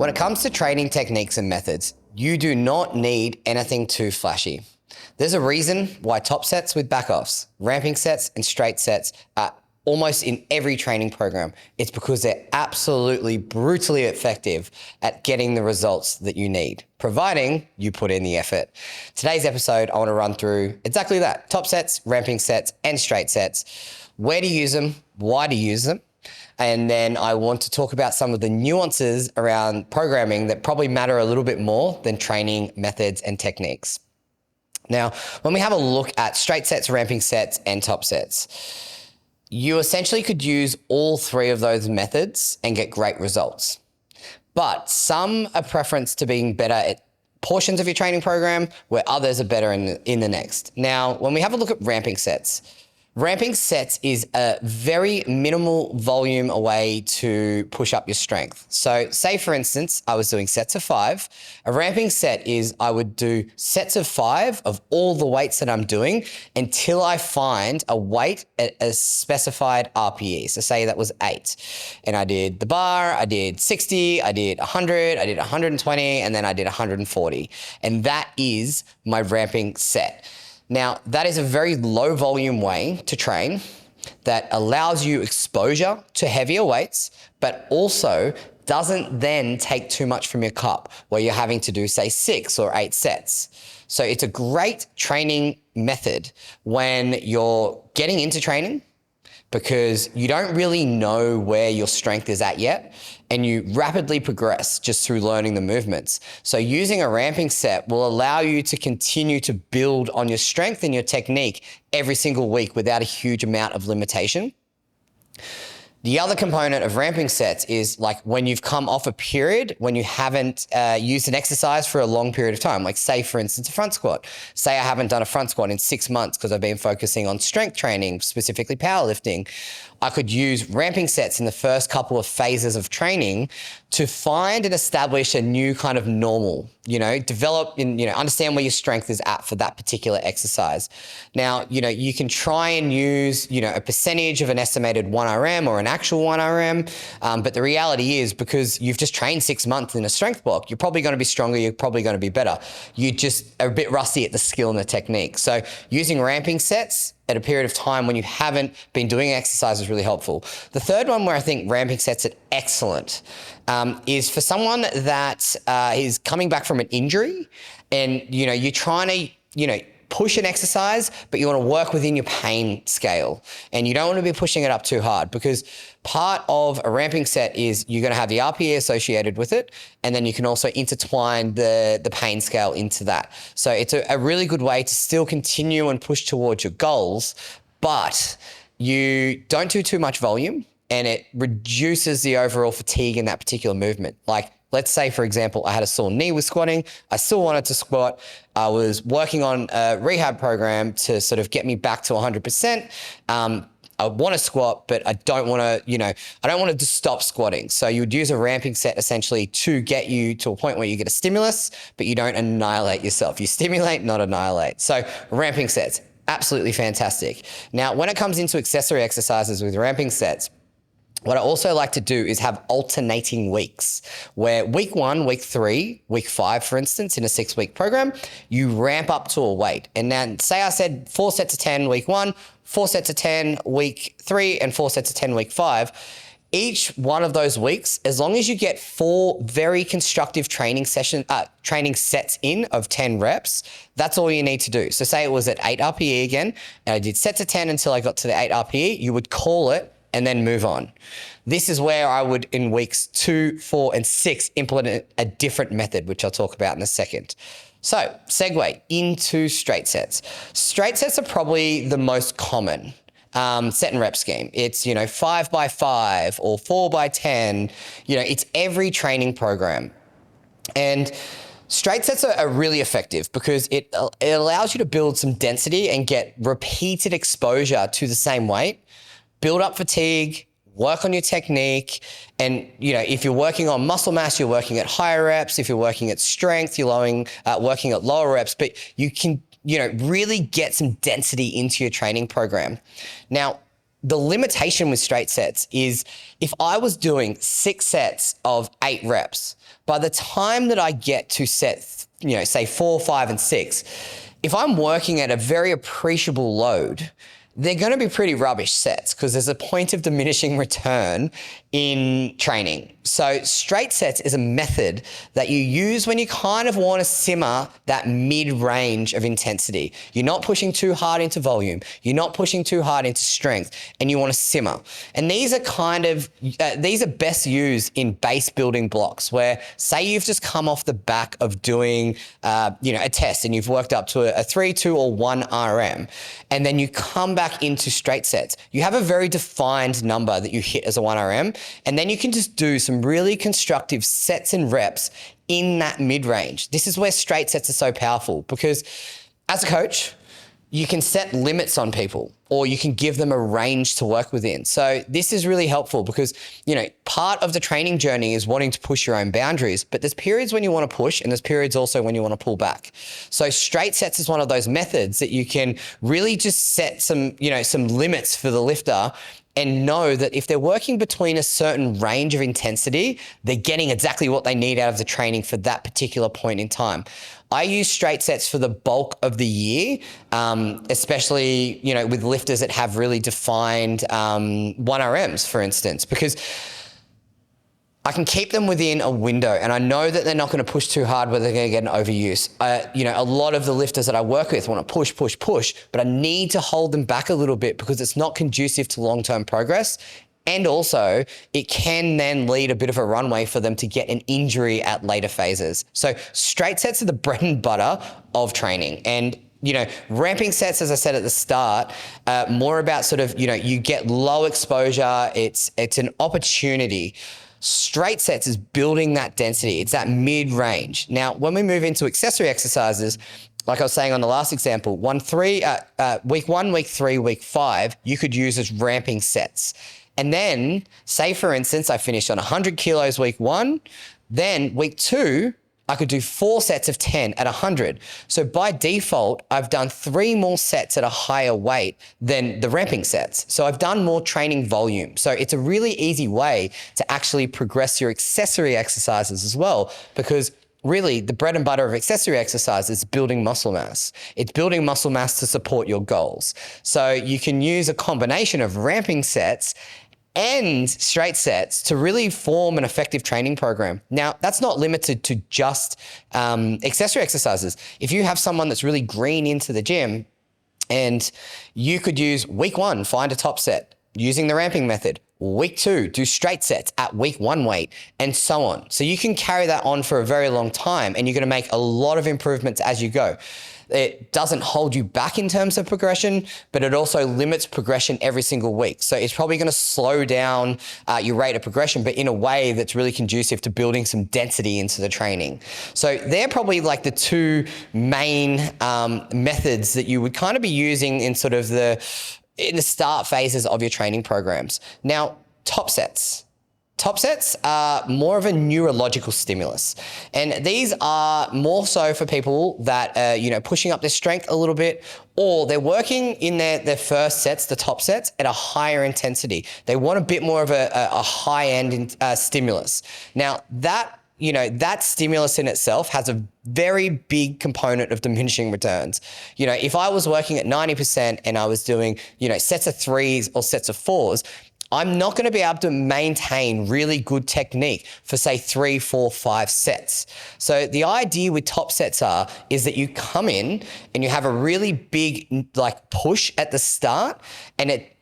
When it comes to training techniques and methods, you do not need anything too flashy. There's a reason why top sets with back-offs, ramping sets and straight sets are almost in every training program. It's because they're absolutely brutally effective at getting the results that you need, providing you put in the effort. Today's episode, I want to run through exactly that: top sets, ramping sets, and straight sets, where to use them, why to use them. And then I want to talk about some of the nuances around programming that probably matter a little bit more than training methods and techniques. Now, when we have a look at straight sets, ramping sets, and top sets, you essentially could use all three of those methods and get great results. But some are preference to being better at portions of your training program, where others are better in the next. Now, when we have a look at ramping sets is a very minimal volume way to push up your strength. So say, for instance, I was doing sets of 5. A ramping set is I would do sets of 5 of all the weights that I'm doing until I find a weight at a specified RPE. So say that was 8. And I did the bar, I did 60, I did 100, I did 120, and then I did 140. And that is my ramping set. Now, that is a very low volume way to train that allows you exposure to heavier weights, but also doesn't then take too much from your cup where you're having to do, say, 6 or 8 sets. So it's a great training method when you're getting into training, because you don't really know where your strength is at yet, and you rapidly progress just through learning the movements. So using a ramping set will allow you to continue to build on your strength and your technique every single week without a huge amount of limitation. The other component of ramping sets is like when you've come off a period, when you haven't used an exercise for a long period of time, like say, for instance, a front squat. Say I haven't done a front squat in 6 months because I've been focusing on strength training, specifically powerlifting. I could use ramping sets in the first couple of phases of training to find and establish a new kind of normal, develop and, understand where your strength is at for that particular exercise. Now, you can try and use, a percentage of an estimated 1RM or an actual 1RM. But the reality is, because you've just trained 6 months in a strength block, you're probably going to be stronger. You're probably going to be better. You just are a bit rusty at the skill and the technique. So using ramping sets at a period of time when you haven't been doing exercise is really helpful. The third one where I think ramping sets are excellent is for someone that is coming back from an injury, and you're trying to push an exercise, but you want to work within your pain scale, and you don't want to be pushing it up too hard, because part of a ramping set is you're going to have the RPE associated with it, and then you can also intertwine the pain scale into that. So it's a really good way to still continue and push towards your goals, but you don't do too much volume, and it reduces the overall fatigue in that particular movement. Like, let's say, for example, I had a sore knee with squatting. I still wanted to squat. I was working on a rehab program to sort of get me back to 100%. I want to squat, but I don't want to, I don't want to just stop squatting. So you would use a ramping set essentially to get you to a point where you get a stimulus, but you don't annihilate yourself. You stimulate, not annihilate. So ramping sets, absolutely fantastic. Now, when it comes into accessory exercises with ramping sets, what I also like to do is have alternating weeks, where week 1, week 3, week 5, for instance, in a 6-week program, you ramp up to a weight. And then say I said 4 sets of 10 week 1, 4 sets of 10 week 3, and 4 sets of 10 week 5. Each one of those weeks, as long as you get 4 very constructive training sets in of 10 reps, that's all you need to do. So say it was at 8 RPE again, and I did sets of 10 until I got to the 8 RPE, you would call it and then move on. This is where I would, in weeks 2, 4, and 6, implement a different method, which I'll talk about in a second. So, segue into straight sets. Straight sets are probably the most common set and rep scheme. It's, 5x5 or 4x10. It's every training program. And straight sets are really effective because it allows you to build some density and get repeated exposure to the same weight, build up fatigue, work on your technique. And, if you're working on muscle mass, you're working at higher reps. If you're working at strength, you're working at lower reps, but you can, really get some density into your training program. Now, the limitation with straight sets is if I was doing 6 sets of 8 reps, by the time that I get to set, say 4, 5, and 6, if I'm working at a very appreciable load, they're going to be pretty rubbish sets because there's a point of diminishing return in training. So straight sets is a method that you use when you kind of want to simmer that mid-range of intensity. You're not pushing too hard into volume. You're not pushing too hard into strength, and you want to simmer. And these are these are best used in base building blocks where, say you've just come off the back of doing, a test and you've worked up to a 3, 2, or 1 RM, and then you come back into straight sets. You have a very defined number that you hit as a 1 RM, and then you can just do some really constructive sets and reps in that mid-range. This is where straight sets are so powerful because as a coach, you can set limits on people or you can give them a range to work within. So this is really helpful because, part of the training journey is wanting to push your own boundaries, but there's periods when you want to push and there's periods also when you want to pull back. So straight sets is one of those methods that you can really just set some limits for the lifter and know that if they're working between a certain range of intensity, they're getting exactly what they need out of the training for that particular point in time. I use straight sets for the bulk of the year, especially, with lifters that have really defined 1RMs, for instance, because I can keep them within a window and I know that they're not going to push too hard where they're going to get an overuse. A lot of the lifters that I work with want to push, but I need to hold them back a little bit because it's not conducive to long-term progress. And also it can then lead a bit of a runway for them to get an injury at later phases. So straight sets are the bread and butter of training. And ramping sets, as I said at the start, more about sort of, you get low exposure. It's an opportunity. Straight sets is building that density. It's that mid-range. Now, when we move into accessory exercises, like I was saying on the last example, week 1, week 3, week 5, you could use as ramping sets. And then, say for instance, I finished on 100 kilos week 1, then week 2, I could do 4 sets of 10 at 100. So by default, I've done 3 more sets at a higher weight than the ramping sets. So I've done more training volume. So it's a really easy way to actually progress your accessory exercises as well, because really the bread and butter of accessory exercise is building muscle mass. It's building muscle mass to support your goals. So you can use a combination of ramping sets and straight sets to really form an effective training program. Now, that's not limited to just accessory exercises. If you have someone that's really green into the gym, and you could use week 1, find a top set using the ramping method. Week 2, do straight sets at week 1 weight, and so on. So you can carry that on for a very long time, and you're going to make a lot of improvements as you go. It doesn't hold you back in terms of progression, but it also limits progression every single week. So it's probably going to slow down your rate of progression, but in a way that's really conducive to building some density into the training. So they're probably like the 2 main methods that you would kind of be using in sort of the start phases of your training programs. Now, top sets. Top sets are more of a neurological stimulus. And these are more so for people that are, pushing up their strength a little bit, or they're working in their first sets, the top sets, at a higher intensity. They want a bit more of a high-end stimulus. Now, that stimulus in itself has a very big component of diminishing returns. If I was working at 90% and I was doing, sets of 3s or sets of 4s, I'm not going to be able to maintain really good technique for say 3, 4, 5 sets. So the idea with top sets is that you come in and you have a really big push at the start, and it,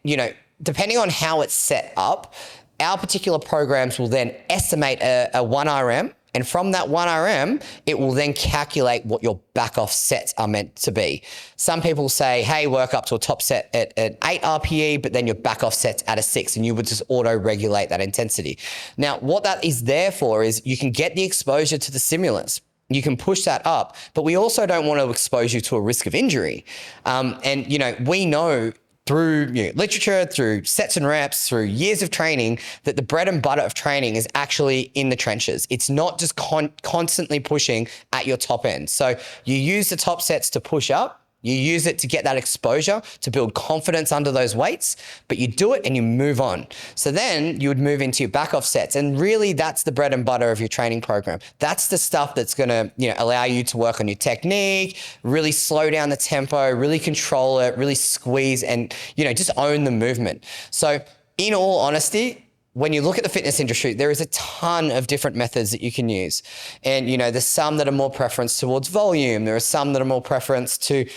depending on how it's set up, our particular programs will then estimate a 1 RM. And from that 1 RM, it will then calculate what your back off sets are meant to be. Some people say, hey, work up to a top set at 8 RPE, but then your back off set's at a 6, and you would just auto-regulate that intensity. Now, what that is there for is you can get the exposure to the stimulus. You can push that up, but we also don't want to expose you to a risk of injury. We know through literature, through sets and reps, through years of training, that the bread and butter of training is actually in the trenches. It's not just constantly pushing at your top end. So you use the top sets to push up, You use it to get that exposure, to build confidence under those weights, but you do it and you move on. So then you would move into your back off sets. And really that's the bread and butter of your training program. That's the stuff that's gonna, allow you to work on your technique, really slow down the tempo, really control it, really squeeze and, just own the movement. So in all honesty, when you look at the fitness industry, there is a ton of different methods that you can use. And, there's some that are more preference towards volume. There are some that are more preference to,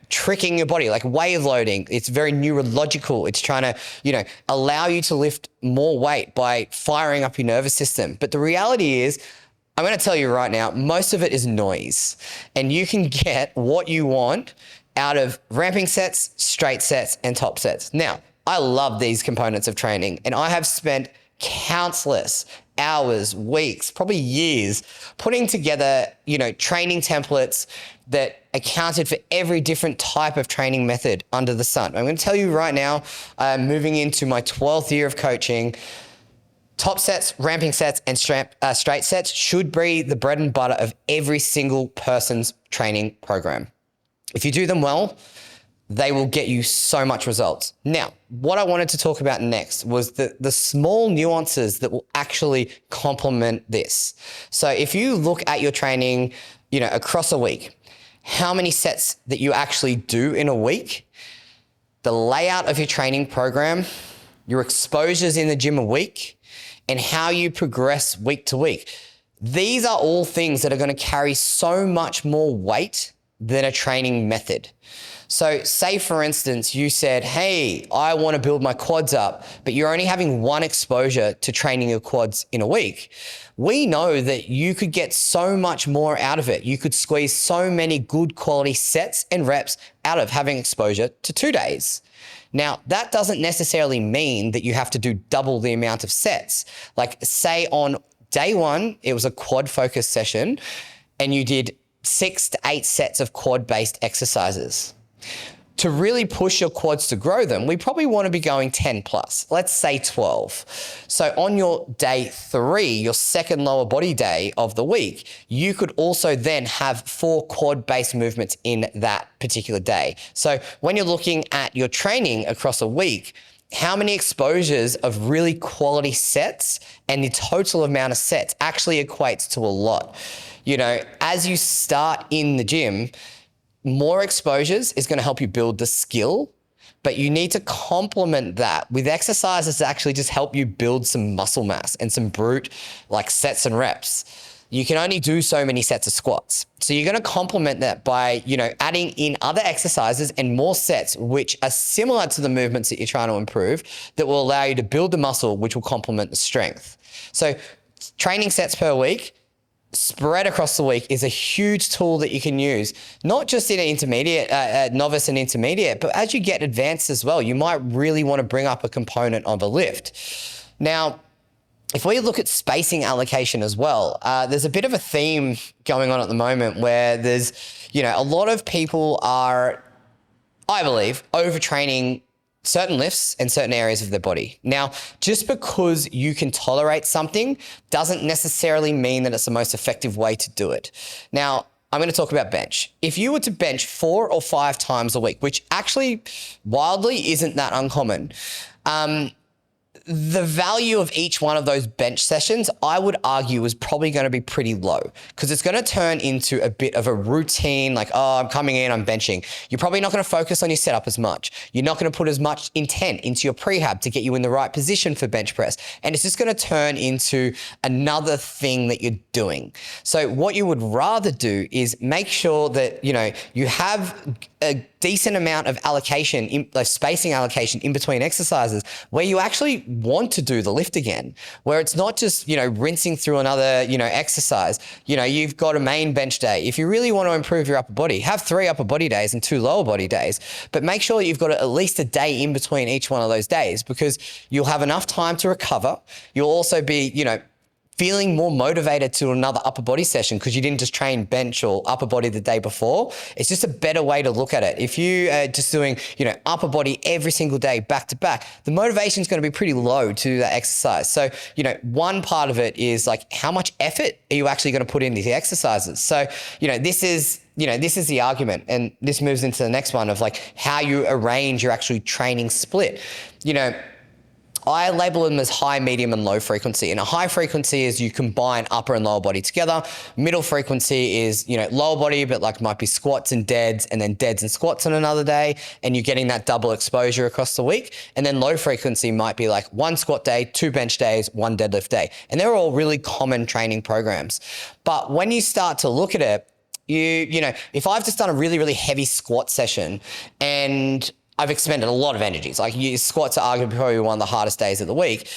tricking your body, like wave loading. It's very neurological. It's trying to, allow you to lift more weight by firing up your nervous system. But the reality is, I'm going to tell you right now, most of it is noise. And you can get what you want out of ramping sets, straight sets, and top sets. Now, I love these components of training, and I have spent countless hours, weeks, probably years putting together, training templates that accounted for every different type of training method under the sun. I'm going to tell you right now, I'm moving into my 12th year of coaching. Top sets, ramping sets, and straight sets should be the bread and butter of every single person's training program. If you do them well, they will get you so much results. Now, what I wanted to talk about next was the small nuances that will actually complement this. So if you look at your training, across a week, how many sets that you actually do in a week, the layout of your training program, your exposures in the gym a week, and how you progress week to week. These are all things that are going to carry so much more weight than a training method. So say for instance, you said, hey, I want to build my quads up, but you're only having one exposure to training your quads in a week. We know that you could get so much more out of it. You could squeeze so many good quality sets and reps out of having exposure to 2 days. Now, that doesn't necessarily mean that you have to do double the amount of sets. Like say on day one, it was a quad focused session and you did 6 to 8 sets of quad-based exercises. To really push your quads to grow them, we probably want to be going 10 plus, let's say 12. So on your day 3, your second lower body day of the week, you could also then have 4 quad-based movements in that particular day. So when you're looking at your training across a week, how many exposures of really quality sets and the total amount of sets actually equates to a lot. As you start in the gym, more exposures is going to help you build the skill, but you need to complement that with exercises that actually just help you build some muscle mass and some brute like sets and reps. You can only do so many sets of squats. So you're going to complement that by, adding in other exercises and more sets, which are similar to the movements that you're trying to improve, that will allow you to build the muscle, which will complement the strength. So training sets per week, spread across the week is a huge tool that you can use, not just in an intermediate, novice and intermediate, but as you get advanced as well, you might really want to bring up a component of a lift. Now, if we look at spacing allocation as well, there's a bit of a theme going on at the moment where there's, a lot of people are, I believe, overtraining certain lifts in certain areas of their body. Now, just because you can tolerate something doesn't necessarily mean that it's the most effective way to do it. Now, I'm going to talk about bench. If you were to bench 4 or 5 times a week, which actually wildly isn't that uncommon, the value of each one of those bench sessions, I would argue, is probably going to be pretty low because it's going to turn into a bit of a routine, like, oh, I'm coming in, I'm benching. You're probably not going to focus on your setup as much. You're not going to put as much intent into your prehab to get you in the right position for bench press. And it's just going to turn into another thing that you're doing. So what you would rather do is make sure that, you have a decent amount of allocation, like spacing allocation in between exercises where you actually want to do the lift again, where it's not just, rinsing through another, exercise. You've got a main bench day. If you really want to improve your upper body, have 3 upper body days and 2 lower body days, but make sure you've got at least a day in between each one of those days because you'll have enough time to recover. You'll also be, feeling more motivated to another upper body session because you didn't just train bench or upper body the day before. It's just a better way to look at it. If you are just doing, upper body every single day back to back, the motivation is going to be pretty low to do that exercise. So, one part of it is like, how much effort are you actually going to put into the exercises? So, this is the argument, and this moves into the next one of like how you arrange your actual training split. I label them as high, medium, and low frequency. And a high frequency is you combine upper and lower body together. Middle frequency is, lower body, but like might be squats and deads, and then deads and squats on another day, and you're getting that double exposure across the week. And then low frequency might be like 1 squat day, 2 bench days, 1 deadlift day. And they're all really common training programs. But when you start to look at it, if I've just done a really, really heavy squat session and I've expended a lot of energy. It's like squats are arguably probably one of the hardest days of the week.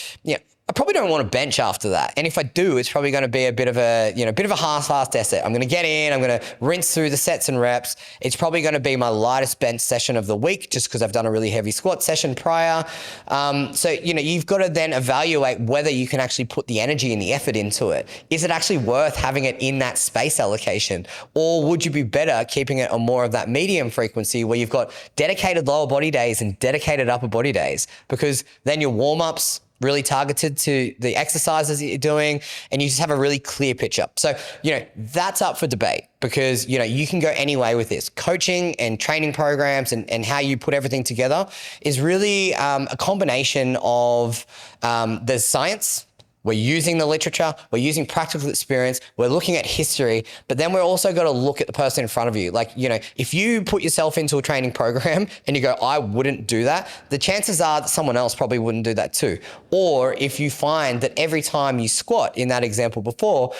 I probably don't want to bench after that. And if I do, it's probably going to be a bit of a half-assed effort. I'm going to get in, I'm going to rinse through the sets and reps. It's probably going to be my lightest bench session of the week just because I've done a really heavy squat session prior. So you've got to then evaluate whether you can actually put the energy and the effort into it. Is it actually worth having it in that space allocation? Or would you be better keeping it on more of that medium frequency where you've got dedicated lower body days and dedicated upper body days? Because then your warm-ups really targeted to the exercises that you're doing, and you just have a really clear picture. So, that's up for debate because, you can go any way with this. Coaching and training programs and how you put everything together is really a combination of there's science. We're using the literature, we're using practical experience, we're looking at history, but then we're also got to look at the person in front of you. Like, if you put yourself into a training program and you go, I wouldn't do that, the chances are that someone else probably wouldn't do that too. Or if you find that every time you squat in that example before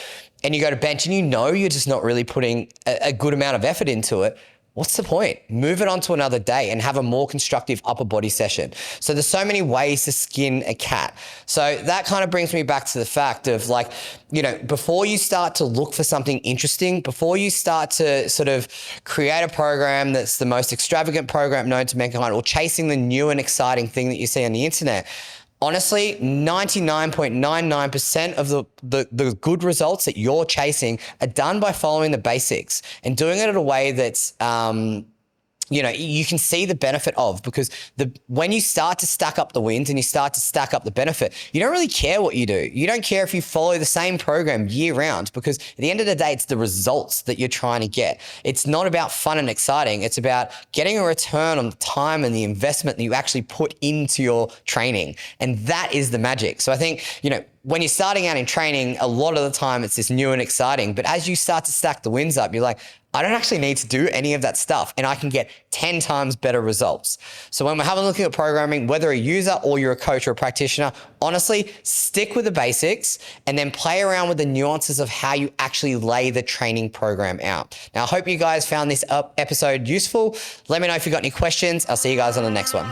and you go to bench and you're just not really putting a good amount of effort into it, what's the point? Move it on to another day and have a more constructive upper body session. So there's so many ways to skin a cat. So that kind of brings me back to the fact of like, before you start to look for something interesting, before you start to sort of create a program that's the most extravagant program known to mankind, or chasing the new and exciting thing that you see on the internet, honestly, 99.99% of the good results that you're chasing are done by following the basics and doing it in a way that's, you can see the benefit of, because when you start to stack up the wins and you start to stack up the benefit, you don't really care what you do. You don't care if you follow the same program year round, because at the end of the day, it's the results that you're trying to get. It's not about fun and exciting. It's about getting a return on the time and the investment that you actually put into your training. And that is the magic. So I think, when you're starting out in training, a lot of the time it's this new and exciting, but as you start to stack the wins up, you're like, I don't actually need to do any of that stuff and I can get 10 times better results. So when we're having a look at programming, whether a user or you're a coach or a practitioner, honestly, stick with the basics and then play around with the nuances of how you actually lay the training program out. Now, I hope you guys found this episode useful. Let me know if you've got any questions. I'll see you guys on the next one.